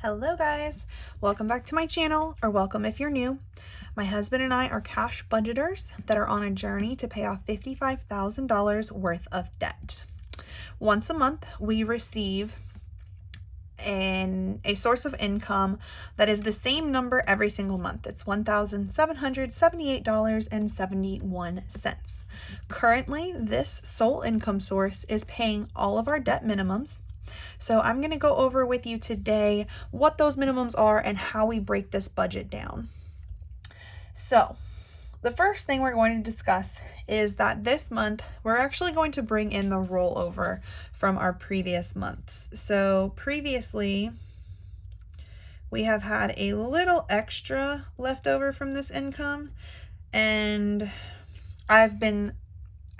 Hello guys, welcome back to my channel, or welcome if you're new. My husband and I are cash budgeters that are on a journey to pay off $55,000 worth of debt. Once a month, we receive a source of income that is the same number every single month. It's $1,778.71. Currently, this sole income source is paying all of our debt minimums. So I'm going to go over with you today what those minimums are and how we break this budget down. So the first thing we're going to discuss is that this month we're actually going to bring in the rollover from our previous months. So previously we have had a little extra left over from this income, and I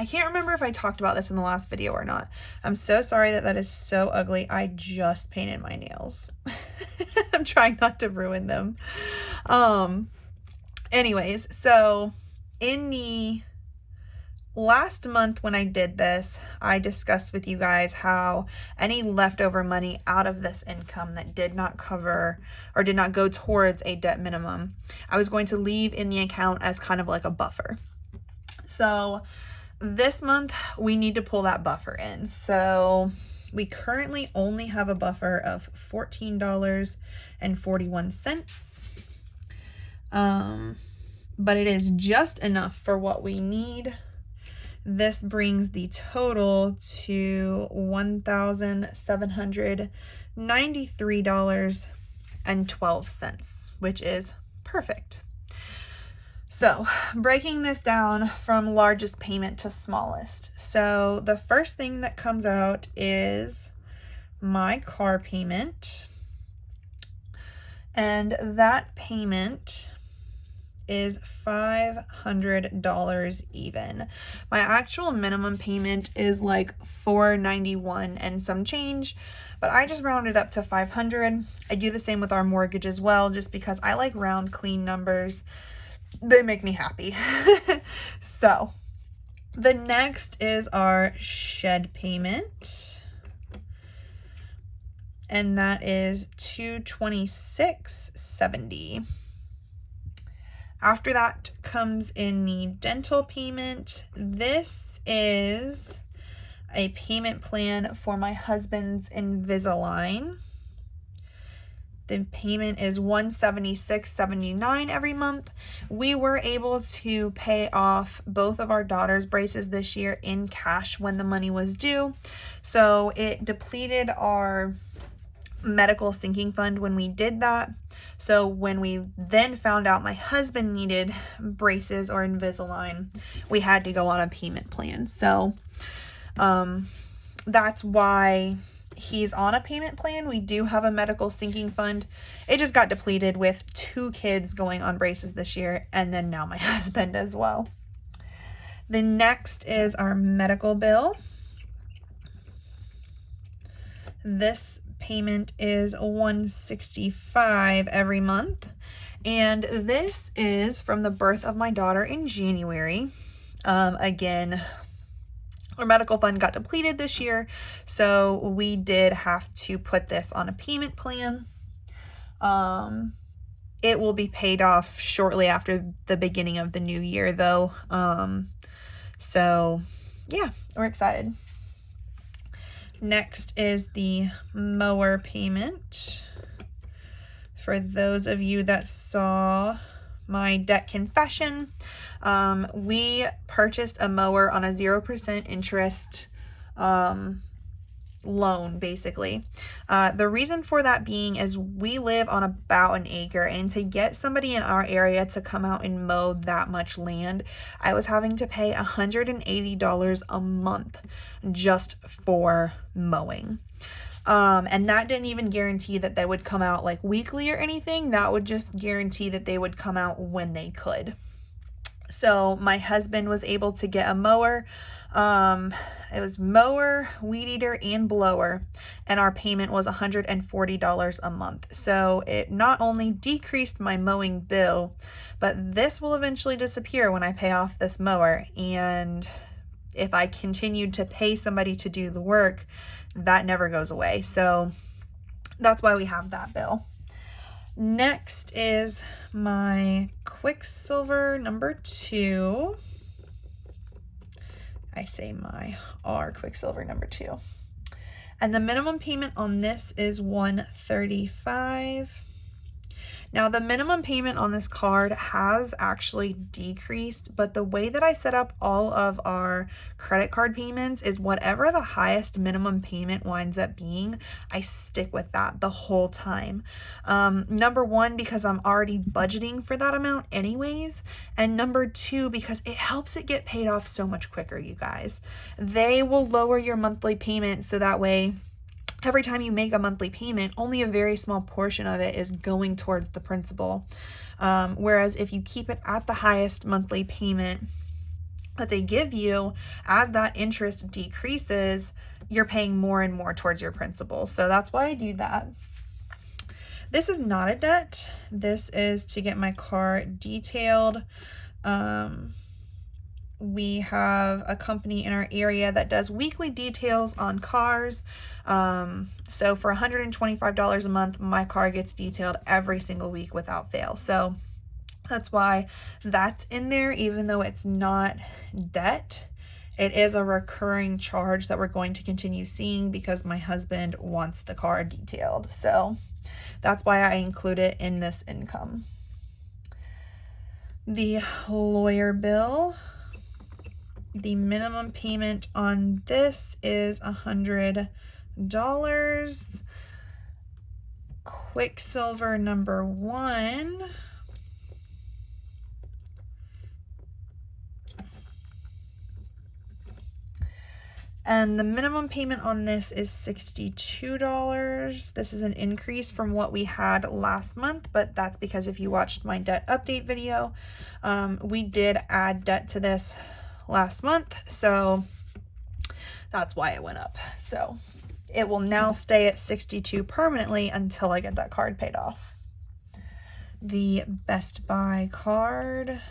can't remember if I talked about this in the last video or not. I'm so sorry that is so ugly. I just painted my nails. I'm trying not to ruin them. Anyways, so in the last month when I did this, I discussed with you guys how any leftover money out of this income that did not cover or did not go towards a debt minimum, I was going to leave in the account as kind of like a buffer. So this month we need to pull that buffer in. So we currently only have a buffer of $14.41. But it is just enough for what we need. This brings the total to $1,793.12, which is perfect. So breaking this down from largest payment to smallest. So the first thing that comes out is my car payment. And that payment is $500 even. My actual minimum payment is like $491 and some change, but I just rounded up to $500. I do the same with our mortgage as well, just because I like round, clean numbers. They make me happy. So the next is our shed payment, and that is $226.70. After that comes in the dental payment. This is a payment plan for my husband's Invisalign. The payment is $176.79 every month. We were able to pay off both of our daughter's braces this year in cash when the money was due. So it depleted our medical sinking fund when we did that. So when we then found out my husband needed braces or Invisalign, we had to go on a payment plan. So that's why he's on a payment plan. We do have a medical sinking fund. It just got depleted with 2 kids going on braces this year, and then now my husband as well. The next is our medical bill. This payment is $165 every month, and this is from the birth of my daughter in January. Again, our medical fund got depleted this year, so we did have to put this on a payment plan. It will be paid off shortly after the beginning of the new year though. So yeah, we're excited. Next is the mower payment. For those of you that saw my debt confession, we purchased a mower on a 0% interest loan, basically. The reason for that being is we live on about an acre, and to get somebody in our area to come out and mow that much land, I was having to pay $180 a month just for mowing. And that didn't even guarantee that they would come out like weekly or anything. That would just guarantee that they would come out when they could. So my husband was able to get a mower. It was mower, weed eater, and blower, and our payment was $140 a month. So it not only decreased my mowing bill, but this will eventually disappear when I pay off this mower. And if I continued to pay somebody to do the work, that never goes away. So that's why we have that bill. Next is my Quicksilver number 2. I say our Quicksilver number 2. And the minimum payment on this is $135. Now the minimum payment on this card has actually decreased, but the way that I set up all of our credit card payments is whatever the highest minimum payment winds up being, I stick with that the whole time. Number one, because I'm already budgeting for that amount anyways, and number two, because it helps it get paid off so much quicker, you guys. They will lower your monthly payment so that way every time you make a monthly payment, only a very small portion of it is going towards the principal. Whereas if you keep it at the highest monthly payment that they give you, as that interest decreases, you're paying more and more towards your principal. So that's why I do that. This is not a debt. This is to get my car detailed. We have a company in our area that does weekly details on cars. So for $125 a month, my car gets detailed every single week without fail. So that's why that's in there, even though it's not debt. It is a recurring charge that we're going to continue seeing because my husband wants the car detailed. So that's why I include it in this income. The lawyer bill. The minimum payment on this is $100. Quicksilver number 1. And the minimum payment on this is $62. This is an increase from what we had last month, but that's because if you watched my debt update video, we did add debt to this last month, so that's why it went up. So it will now stay at $62 permanently until I get that card paid off. The Best Buy card.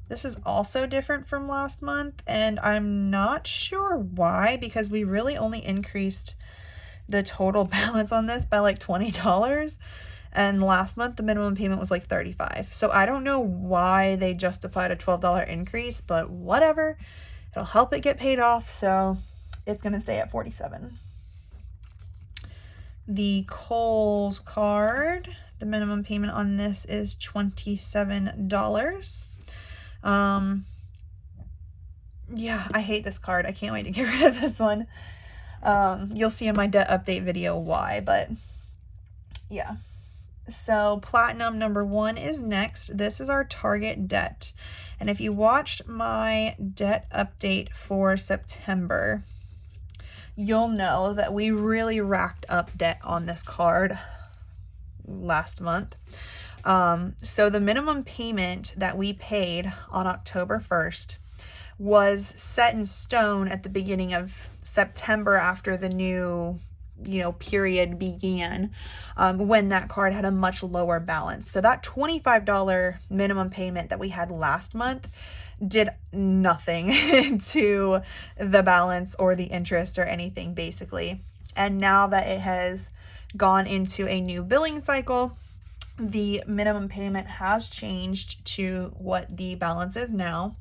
This is also different from last month, and I'm not sure why, because we really only increased the total balance on this by like $20. And last month, the minimum payment was like $35. So I don't know why they justified a $12 increase, but whatever. It'll help it get paid off, so it's going to stay at $47. The Kohls card, the minimum payment on this is $27. Yeah, I hate this card. I can't wait to get rid of this one. You'll see in my debt update video why, but yeah. So platinum number 1 is next. This is our target debt. And if you watched my debt update for September, you'll know that we really racked up debt on this card last month. So the minimum payment that we paid on October 1st was set in stone at the beginning of September after the new period began, when that card had a much lower balance. So that $25 minimum payment that we had last month did nothing to the balance or the interest or anything, basically. And now that it has gone into a new billing cycle, the minimum payment has changed to what the balance is now.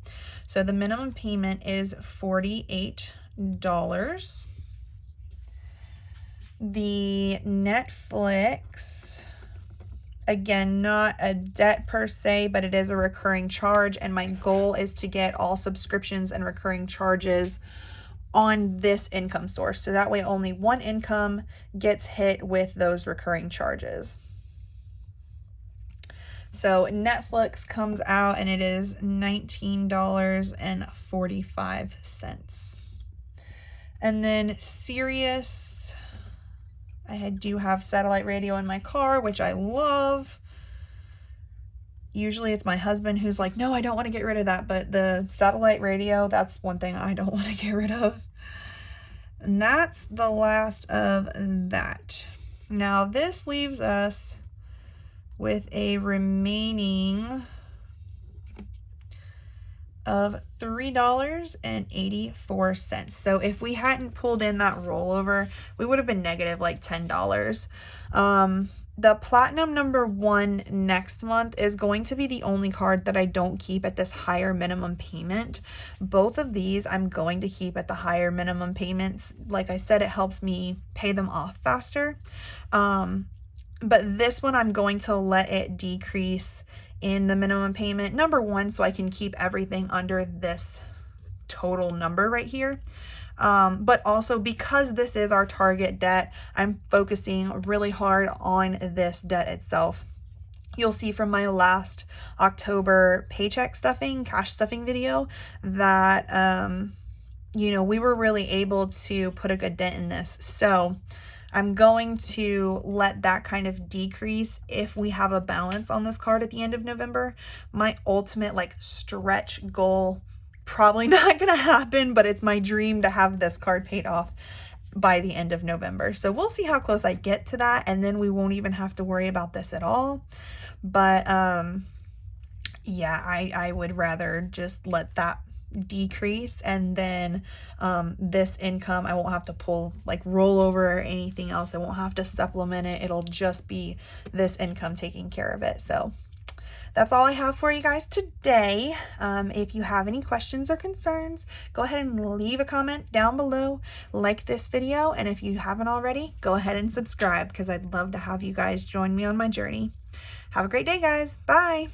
So the minimum payment is $48. The Netflix, again, not a debt per se, but it is a recurring charge, and my goal is to get all subscriptions and recurring charges on this income source, so that way only one income gets hit with those recurring charges. So Netflix comes out and it is $19.45. And then Sirius, I do have satellite radio in my car, which I love. Usually it's my husband who's like, no, I don't want to get rid of that. But the satellite radio, that's one thing I don't want to get rid of. And that's the last of that. Now this leaves us with a remaining of $3.84. So if we hadn't pulled in that rollover, we would have been negative like $10. The platinum number 1 next month is going to be the only card that I don't keep at this higher minimum payment. Both of these I'm going to keep at the higher minimum payments. Like I said, it helps me pay them off faster. But this one I'm going to let it decrease in the minimum payment. Number 1, so I can keep everything under this total number right here. But also because this is our target debt, I'm focusing really hard on this debt itself. You'll see from my last October paycheck stuffing, cash stuffing video that, you know, we were really able to put a good dent in this. So I'm going to let that kind of decrease if we have a balance on this card at the end of November. My ultimate like stretch goal, probably not going to happen, but it's my dream to have this card paid off by the end of November. So we'll see how close I get to that, and then we won't even have to worry about this at all. But yeah, I would rather just let that decrease, and then this income I won't have to pull like rollover or anything else. I won't have to supplement it. It'll just be this income taking care of it. So that's all I have for you guys today. If you have any questions or concerns, go ahead and leave a comment down below, like this video, and if you haven't already, go ahead and subscribe because I'd love to have you guys join me on my journey. Have a great day, guys. Bye.